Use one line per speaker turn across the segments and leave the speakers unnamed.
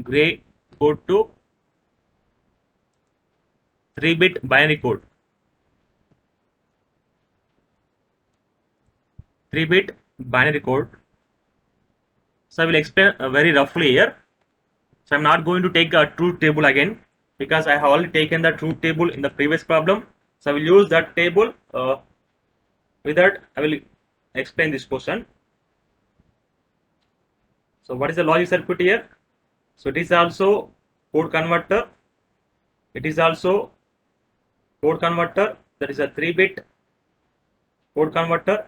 gray code to 3-bit binary code. 3-bit binary code. So I will explain very roughly here. So I'm not going to take a truth table again because I have already taken the truth table in the previous problem. So I will use that table. With that, I will explain this question. So what is the logic circuit here? So it is also code converter. It is also code converter. That is a 3-bit code converter.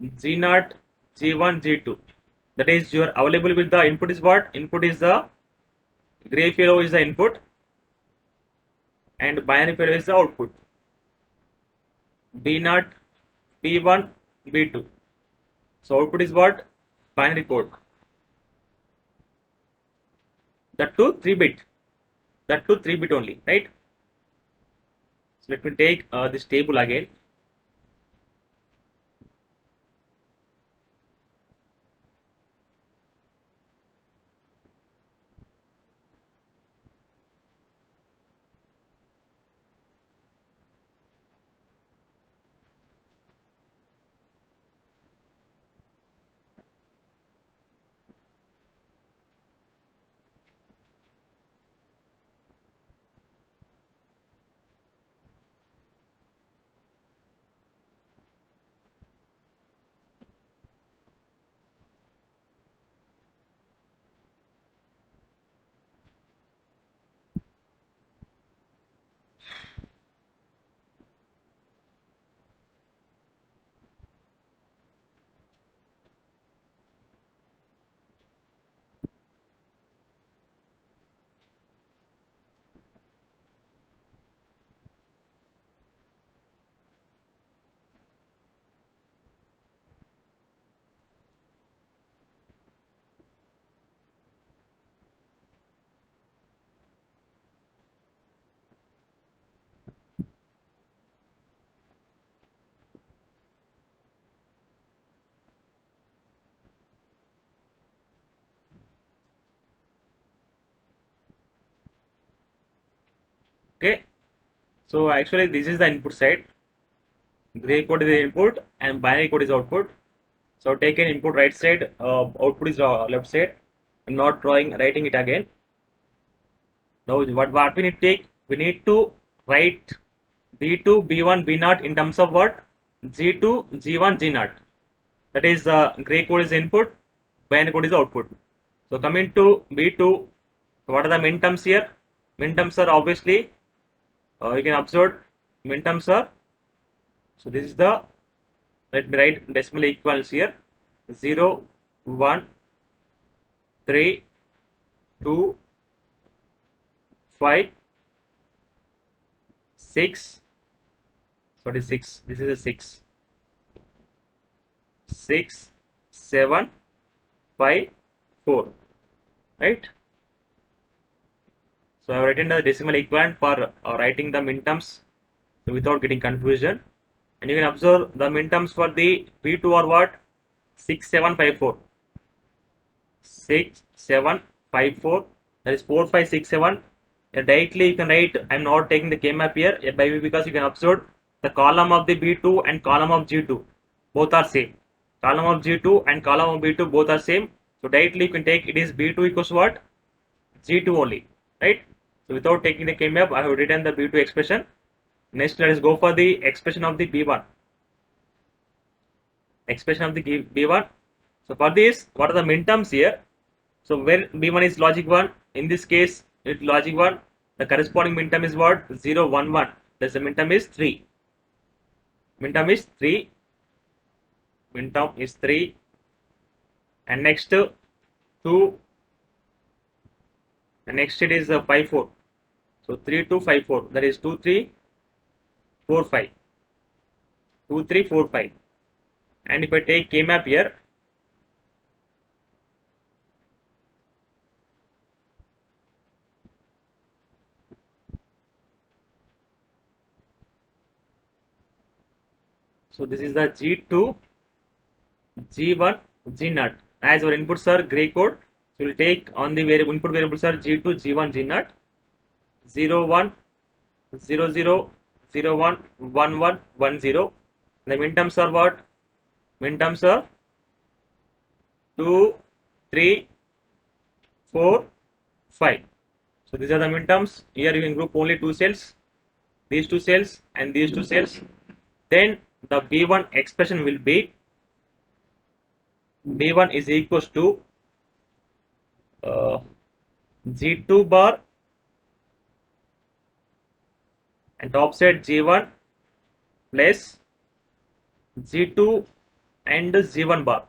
G0, G1, G2. That is your available with the input is what? Input is the gray fellow is the input and binary fellow is the output. B0, B1, B2. So output is what? Binary code. That too 3-bit. That too 3-bit only, right? So let me take this table again. Okay. So actually this is the input side. Gray code is the input and binary code is output. So take an input right side, output is left side. I'm not writing it again. Now what we need to take? We need to write B2, B1, B0 in terms of what? G2, G1, G0. That is gray code is input, binary code is output. So coming to B2, what are the min terms here? Min terms are obviously you can observe min terms are. So this is the, let me write decimal equivalence here: 0, 1, 3, 2, 5, 6. What is 6? This is a 6. 6, 7, 5, 4. Right? So I have written the decimal equivalent for writing the min terms without getting confusion. And you can observe the min terms for the B2 are what? 6, 7, 5, 4. 6, 7, 5, 4. That is 4, 5, 6, 7. Directly you can write, I am not taking the K-map here because you can observe the column of the B2 and column of G2 both are same. Column of G2 and column of B2 both are same. So directly you can take it is B2 equals what? G2 only, right? So without taking the K-map, I have written the B2 expression. Next, let us go for the expression of the B1. Expression of the B1. So for this, what are the min terms here? So where B1 is logic 1, in this case, it's logic 1. The corresponding min term is what? 0, 1, 1. That's the min term is 3. Min term is 3. Min term is 3. And next 2. And next it is 5, 4. So 3, 2, 5, 4. That is 2, 3, 4, 5. 2, 3, 4, 5. And if I take K-map here, so this is the G2, G1, G0. As our inputs are gray code, So we'll take on the variable input variables are G2, G1, G0, 0, 1, 0, 0, 0, 1, 1, 1, 1, 0. The minterms are what? Minterms are 2, 3, 4, 5. So these are the minterms. Here you can group only two cells, these two cells and these two cells. Then the B1 expression will be B1 is equals to G2 bar and top side G1 plus G2 and G1 bar.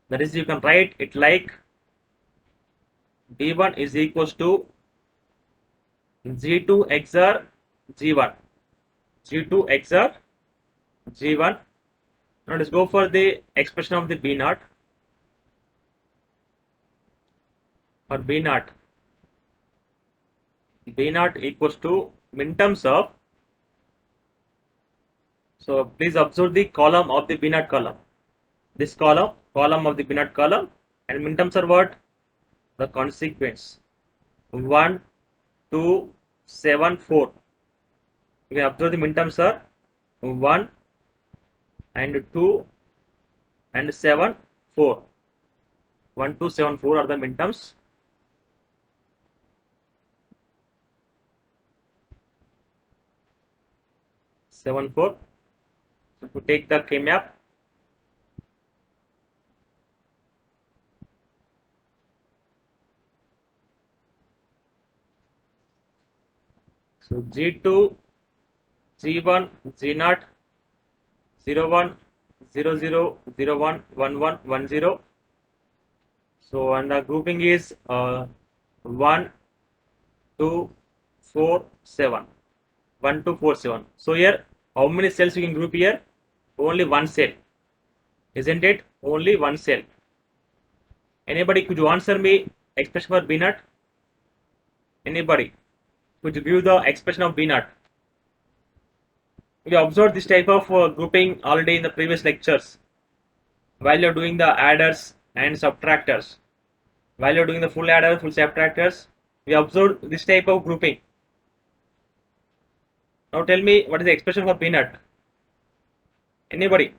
That is, you can write it like B1 is equals to G2 XOR G1. G2 XOR G1. Now let's go for the expression of the B naught or B naught. B naught equals to minterms of. So please observe the column of the B naught column. This column of the B naught column, and minterms are what? The consequence 1, 2, 7, 4. You can observe the minterms are 1 and 2 and 7, 4. 1, 2, 7, 4 are the minterms. Seven, 4. So to take the K-map, so G2, G1, G0, 0, 1, 0, 0, 0, 1, 1, 1, 1, 0. So and the grouping is 1, 2, 4, 7. 1, 2, 4, 7. So here, how many cells you can group here? Only one cell, isn't it? Only one cell. Anybody, could you answer me expression for B naught? Anybody, could you give the expression of B naught? We observed this type of grouping already in the previous lectures. While you're doing the adders and subtractors, while you're doing the full adder, full subtractors, we observed this type of grouping. Now tell me, what is the expression for B naught? Anybody?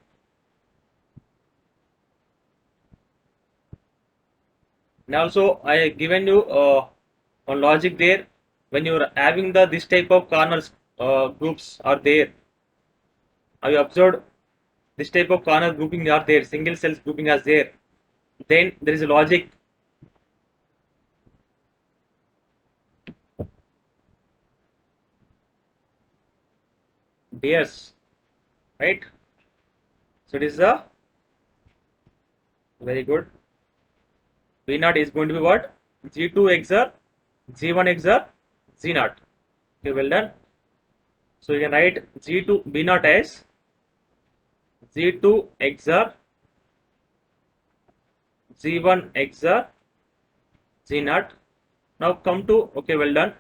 And also I have given you one logic there. When you are having the this type of corners groups are there, have you observed this type of corner grouping are there, single cells grouping is there, then there is a logic. Yes, right? So it is a very good. B naught is going to be what? G2 XOR G1 XOR G naught. Okay, well done. So you can write G2 B naught as G2 XOR G1 XOR G naught. Now come to, okay, well done.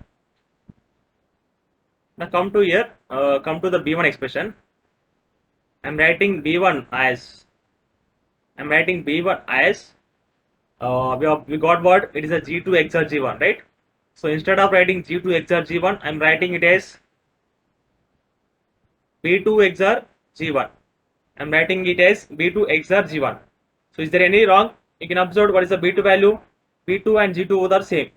Now come to here, come to the B1 expression. I'm writing B1 as, we got what? It is a G2 XOR G1, right? So instead of writing G2 XOR G1, I'm writing it as B2 XOR G1. I'm writing it as B2 XOR G1. So is there any wrong? You can observe what is the B2 value. B2 and G2 both are same.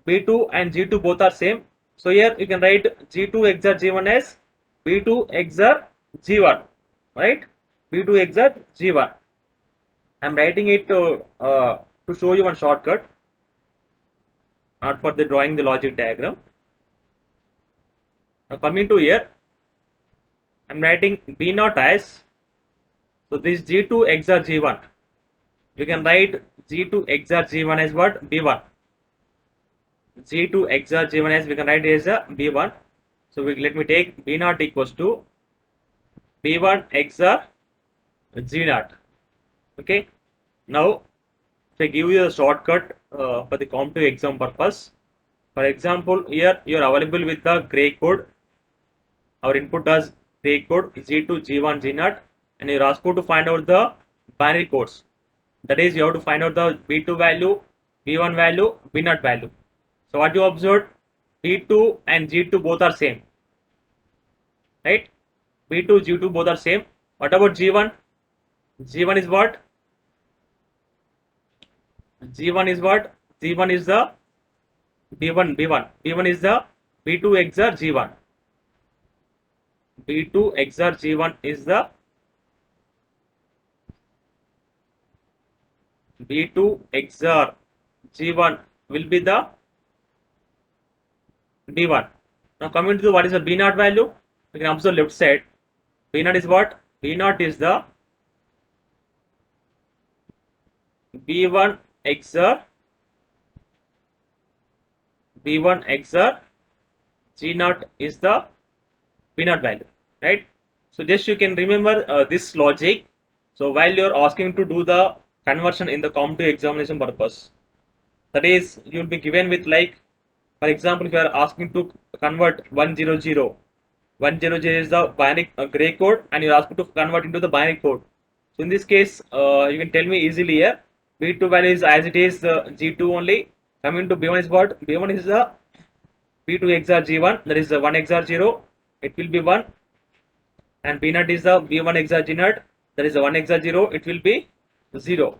B2 and G2 both are same. So here you can write G2 XOR G1 as B2 XOR G1, right? B2 XOR G1. I'm writing it to show you one shortcut, not for the drawing the logic diagram. Now coming to here, I'm writing B naught as, so this G2 XOR G1. You can write G2 XOR G1 as what? B1. G2 XOR G1 as we can write as a B1. So let me take B naught equals to B1 XOR G naught. Okay. Now, if I give you a shortcut for the competitive exam purpose, for example, here you are available with the gray code. Our input as gray code G2, G1, G0, and you're asked to find out the binary codes. That is, you have to find out the B2 value, B1 value, B0 value. So what you observed, B2 and G2 both are same, right? B2, G2 both are same. What about G1? G1 is what? G1 is what? G1 is the B1, B1. B1 is the B2 XOR G1. B2 XOR G1 is the B2 XOR G1 will be the B1. Now coming to what is the B0 value, we can observe left side. B0 is what? B0 is the B1 XOR B1 XOR G0 is the B0 value, right? So just you can remember this logic. So while you are asking to do the conversion in the competitive examination purpose, that is, you will be given with, like, for example, if you are asking to convert 100, 100 is the binary gray code, and you are asked to convert into the binary code. So in this case, you can tell me easily here, B2 value is as it is G2 only. Coming to B1 is what? B1 is the B2 XOR G1, that is the 1 XOR 0, it will be 1, and B0 is the B1 XOR G0, that is the 1 XOR 0, it will be 0.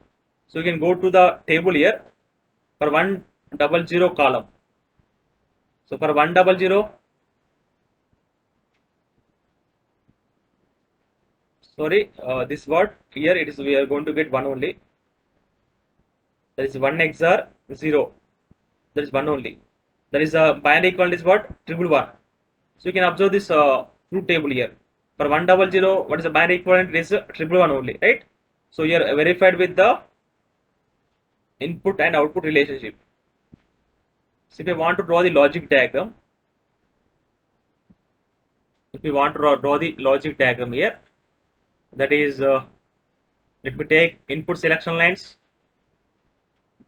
So you can go to the table here for 100 column. So for 100, sorry, this word here, it is, we are going to get 1 only. That is 1 XOR 0. That is 1 only. That is binary equivalent is what? 111. So you can observe this truth table here. For 100, what is the binary equivalent? It is 111 only, right? So you are verified with the input and output relationship. So if you want to draw the logic diagram, draw the logic diagram here, that is, let me take input selection lines.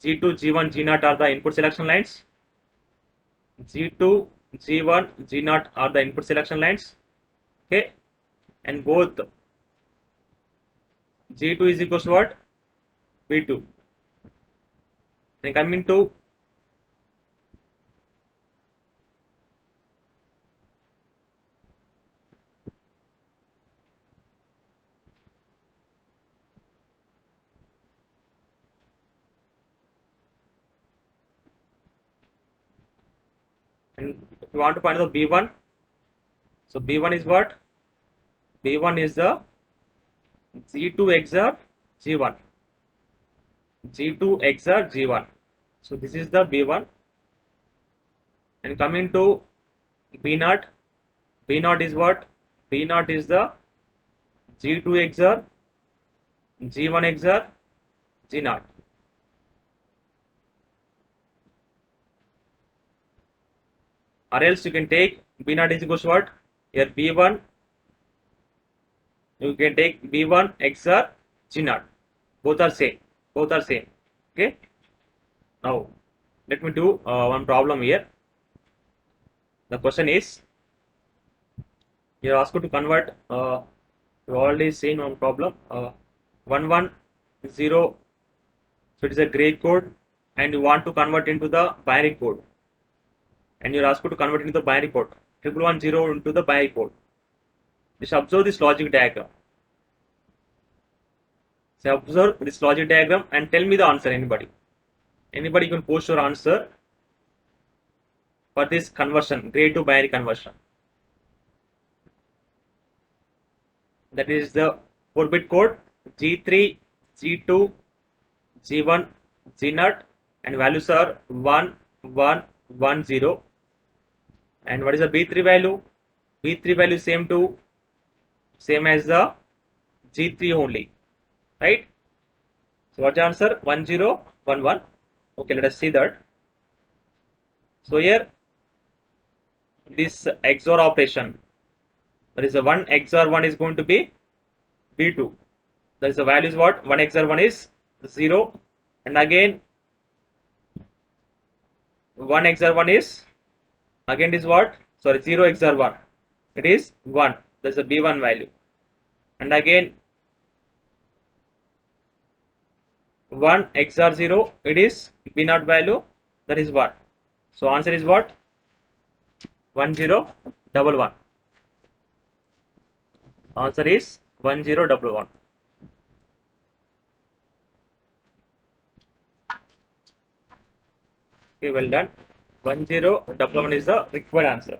G2, G1, G0 are the input selection lines. G2, G1, G0 are the input selection lines. Okay, and both G2 is equals to what? B2. Then coming to and if you want to find the B1, so B1 is what? B1 is the G2 XOR G1. G2 XOR G1. So this is the B1. And coming to B0, B0 is what? B0 is the G2 XOR G1 XOR G0. Or else you can take B0 is equals to what? Here B1, you can take B1 XOR G0. Both are same. Both are same. Okay. Now let me do one problem here. The question is, you are asked to convert. You already seen one problem. 110. So it is a gray code, and you want to convert into the binary code, and you are asked to convert into the binary code. 1110 into the binary code. Just observe this logic diagram. So observe this logic diagram and tell me the answer. Anybody can post your answer for this conversion, gray to binary conversion. That is the 4-bit code, G3, G2, G1, G0, and values are 1, 1, 1, 0. And what is the B3 value? B3 value same as the G3 only, right? So what's the answer? 1011. Okay, let us see that. So here, this XOR operation, that is the 1 XOR 1 is going to be B2. That is the value is what? 1 XOR 1 is 0, and again 1 XOR 1 is, again is what? Sorry, 0 XOR 1. It is 1. That's the B1 value. And again 1 XOR 0, it is B naught value, that is 1. So answer is what? 1011. Answer is 1011. Okay, well done. 1011 is the required answer.